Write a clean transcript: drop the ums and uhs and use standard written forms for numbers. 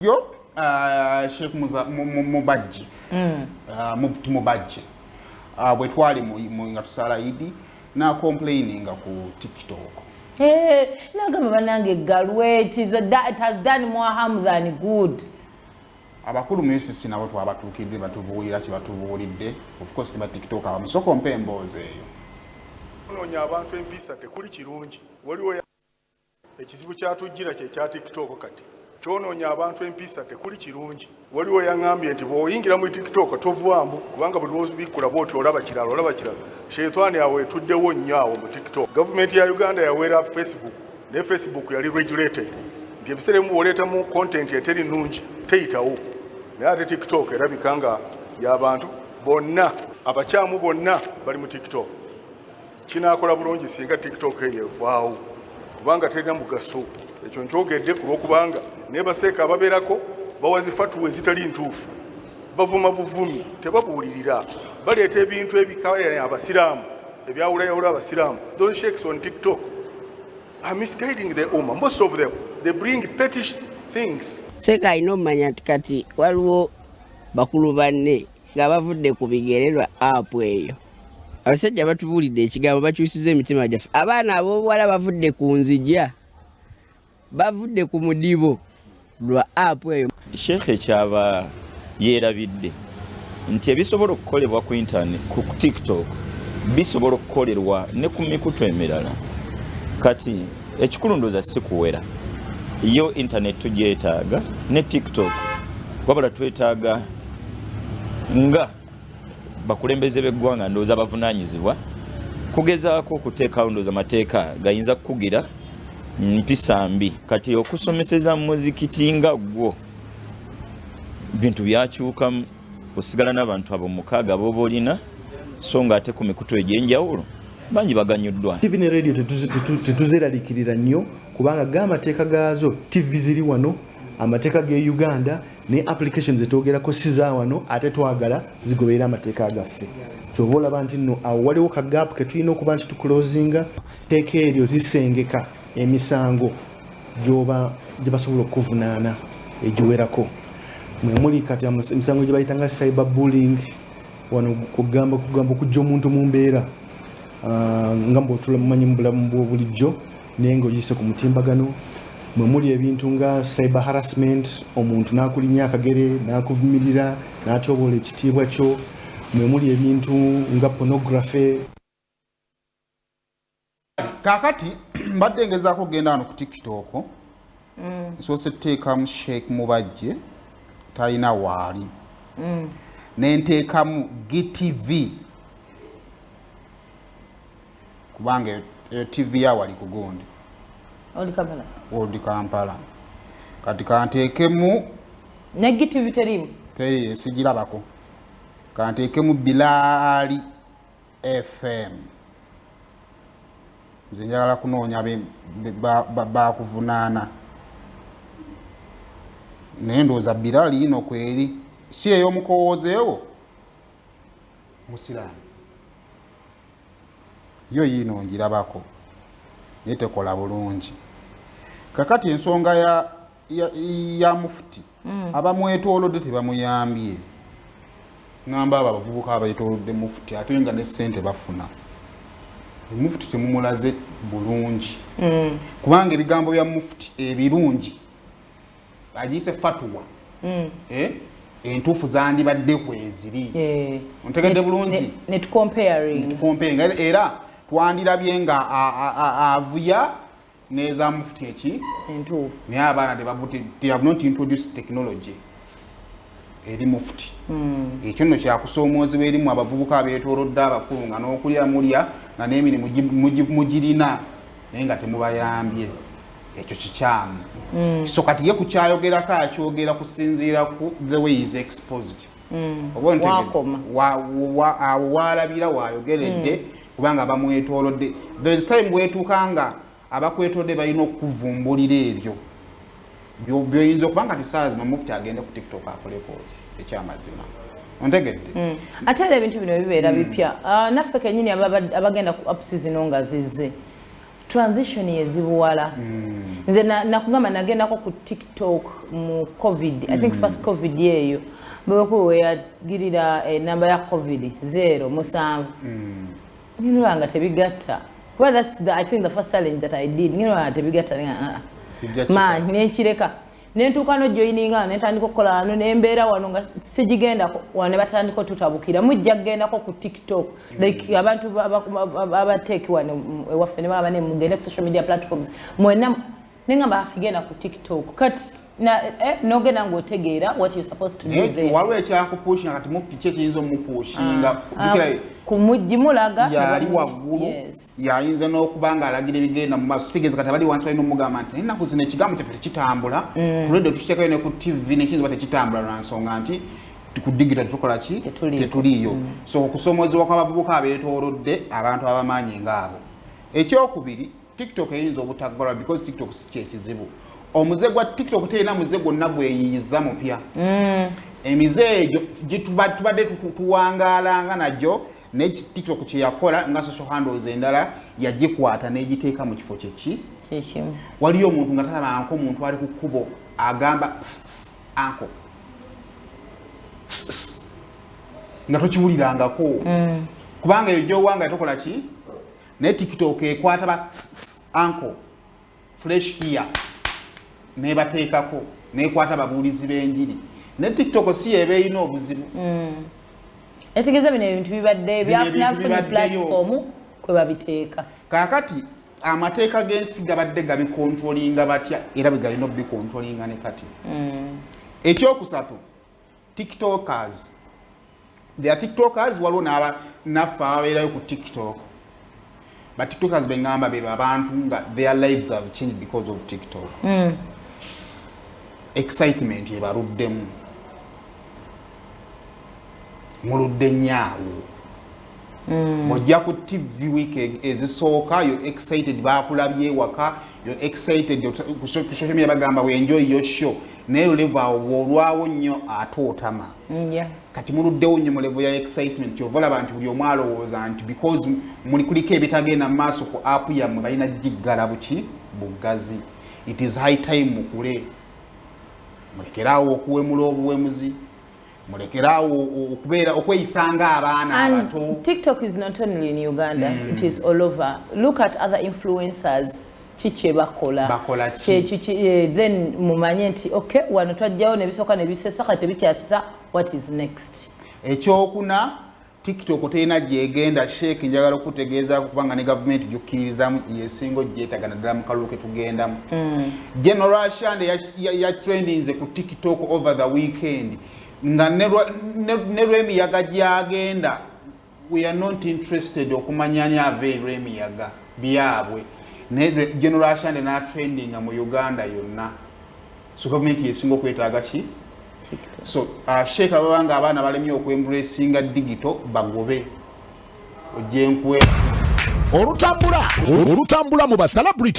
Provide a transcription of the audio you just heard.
Yo Sheikh Mubajje Mufti Mubajje bwe twali mu nga tusala idi na complaining ku TikTok. Nagamba banange galwet it has done more harm than good. Abakulu mwesisi nabo twabatukidde batubuulira kibatubuulidde of course ne ba TikTok abamusoko mpemboze eyo. Ononya abantu empisa tekuli kirungi. Waliwo ekizibu kyatujjira kye kya TikTok kati. Kyononya abantu empisa tekuli kirungi. Waliwo yangambye nti bw'oyingira mu TikTok tovaamu kubanga buli lwozi bikula bw'oti olaba kirala. Shetani awe tuddewo nnyo awo mu TikTok. Government ya Uganda yaweera Facebook. Ne Facebook yali regulated. Ng'ebiseera mu oleetamu content eteri nnungi teyitawo. Naye ate TikTok erabika nga y'abantu bonna abakyamu bonna bali mu TikTok. Kinaakola bulungi singa TikTok eyevaawo kubanga terina mugaso. Ekyo nkyogedde ku lw'okubanga ne baseeka ababeerako bawazifatuwa ezitali ntuufu bavuma buvumi tebabuulirira baleeta ebintu ebikaya abasiraamu ebyawulayawula abasiraamu. Those sheikhs on TikTok are misguiding the ummah. Most of them they bring petty things. Seeka alina omumanya kati waliwo bakulu banne nga bavudde ku bigererwa apu eyo. Abasajja batubuulidde ekigambo bakyusiza emitima gyaffe. Abaana ab'obuwala bavudde ku nzija bavudde ku mudibo lwa apu eyo. Sheikh kyaba yeerabidde nti ebisobola okukolebwa ku internet ku TikTok bisobola okukolerwa ne ku mikutu emirala. Kati ekikulu ndooza si kuwera yo internet tugyetaaga ne TikTok wabula twetaaga nga bakulembeze b'eggwanga ndooza bavunaanyizibwa kugezaako okuteekawo ndooza amateeka gayinza kukugira mpisa mbi. Kati okusomeseza muzikiti nga gwo bintu byakyuka osigala n'abantu abo mukaaga b'obolina so nga ate ku mikutu egy'enjawulo bangi baganyuddwa. TV ne radio tetuzeralikirira nnyo kubanga g'amateeka gaazo TV ziri wano amateeka g'e Uganda ne applications zetwogerako si za wano ate twagala zigoberera amateeka agaffe. Kyova olaba nti nno awo waliwo ka gap ke tulina okuba nti tukulozinga teeka eryo zisengeka emisango gye basobola okuvunaana egiwerako. Mwe muli kati emisango gye bayita nga cyber bullying wano kugamba okujja omuntu mu mbeera nga mbwotula mumanyi mu bulamu bw'obulijjo naye ng'ogiyise ku mutimbagano. Mwe muli ebintu nga cyber harassment omuntu n'akulinya akagere n'akuvumirira n'atyobola ekitiibwa kyo. Mwe muli ebintu nga pornography. Kakati mbadde ngezaako kugenda wano ku TikTok nsoose tuteekamu Sheikh Mubajje talina waali nenteekamu GTV kubanga TV yawali kugondi Old Kampala kati kanteekemu ne GTV terimu teri sigirabako kanteekemu Bilali FM. Nze njagala kunoonya bakuvunaana naye ndowooza Bilali ino kweri si ey'omukowoozeewo musiraamu yo yiino ngirabako naye tekola bulungi. Kakati ensonga ya Mufti abamwetoolodde tebamuyambye. Ngamba abo abavubuka abeetoolodde Mufti ate nga ne ssente bafuna. Mufti temumulaze bulungi kubanga ebigambo bya Mufti ebirungi agiyise fatuwa entuufu zandibadde kweziri ontegedde bulungi net comparing era twandirabye nga avuya neza Mufti eki entuufu naye abaana they have not introduced technology eri Mufti. Ekyo nno kyakusoomoozebwa erimu abavubuka abeetoolodde abakulu nga n'okulya mulya nga n'emirimu mugirina naye nga temubayambye. Ekyo kikyamu. So kati ye kukyayogerako akyogera kusinziira ku the way is exposed. Awo waalabira waayogeredde kubanga bamwetoolodde. There is time bwetuuka nga abakwetoolodde balina okuvumbulira ebyo by'oyinza okubanga tisaazi zino Mufti agenda ku TikTok akoleko ekyamazima. Ontegedde? Ate era ebintu bino bibeera bipya. Naffe kennyini abagenda ku apps zino nga zizze transition yezibuwala nze nakugamba nagendako ku TikTok mu covid I think first covid yeeyo bwekuwe yagirira enamba ya covid 0 nginolanga tebigatta well that's I think the first challenge that I did nginolanga tebigatta man nekireka nentuuka no joininga netandika okukola wano nembeera wano nga sigigendako wano ne batandika tutabukira mujja kugendako ku TikTok like abantu abateeki wano ewaffe ne baba ne mugende ku social media platforms mwena nengamba afigenda ku TikTok kati nogenda ng'otegeera what you're supposed to do there waliwo ekyakupushinga kati mufti ki ekiyinza omupushinga kumujjimulaga yali waggulu yayinza n'okuba ng'alagira ebigenda mu maaso kitegeeza kati abali wansi balina omugamba nti ennaku zino ekigambo kyaffe tekitambula ku radio tukiteekayo ne ku TV nekiyinza ba tekitambula lwa nsonga nti ku digital tukola ki tetuliiyo so okusoomozebwa kw'abavubuka abeetoolodde abantu abamaanyi ng'abo ekyokubiri TikTok eyinza obutaggala because TikTok si kyekizibu omuze gwa TikTok terina muze gwonna gweyiyiza mupya emize egyo tubadde tuwangalanga najjo ne TikTok kye yakola nga social handles endala yagikwata n'egiteeka mu kifo kyeki waliyo omuntu nga talabanko omuntu ali ku kkubo agamba anko nga tokiwulirangako kubanga eyo gyowanga tokola ki ne TikTok ekwata ba anko fresh here nebateekako nekwata babuulizi b'enjiri ne TikTok si eba erina obuzibu etegeeza bino ebintu bibadde byafunafuna platform kwe babiteeka kaakati amateeka g'ensi gabadde gabikontrolinga batya era bwe galina obikontrolinga ne kati ekyokusatu TikTokers waliwo naffe ababeerayo ku TikTok but TikTokers bengamba be abantu nga their lives have changed because of TikTok excitement yebaluddemu muludde nyaawo mojja ku TV week ezisooka yo excited bakulabye waka yo excited ku social media bagamba we enjoy your show naye level olwawo nnyo atootama kati muluddewo nnyo mu level ya excitement yovola abantu buli omu alowooza nti because muli kuliko ebitagenda mu maaso ku app yammwe balina giggala buki bugazi it is high time mukule mulekerawo okuwemula obuwemuzi mulekerawo okubeera okweyisanga abaana abato TikTok is not only in Uganda it is all over look at other influencers chiche bakola then mumanye nti okay wano twajjawo nebisooka nebisesa kati bikyasisa what is next ekyokuna TikTok terina gyegenda sheek njagala okutegeeza kubanga ne government gyukkirizamu yesingo gyetagana ddala mu kalulu ke tugendamu General Shande ya trendinze ku TikTok over the weekend nga ne lw'emiyaga gyagenda we are not interested okumanyanya ave lw'emiyaga byabwe ne General Shande na trendinga mu Uganda yonna so government yesingo kwetaaga ki so sheek abanga abaana balemye okwembracinga digital bagobe ojenkwe olutambula mu ba celebrity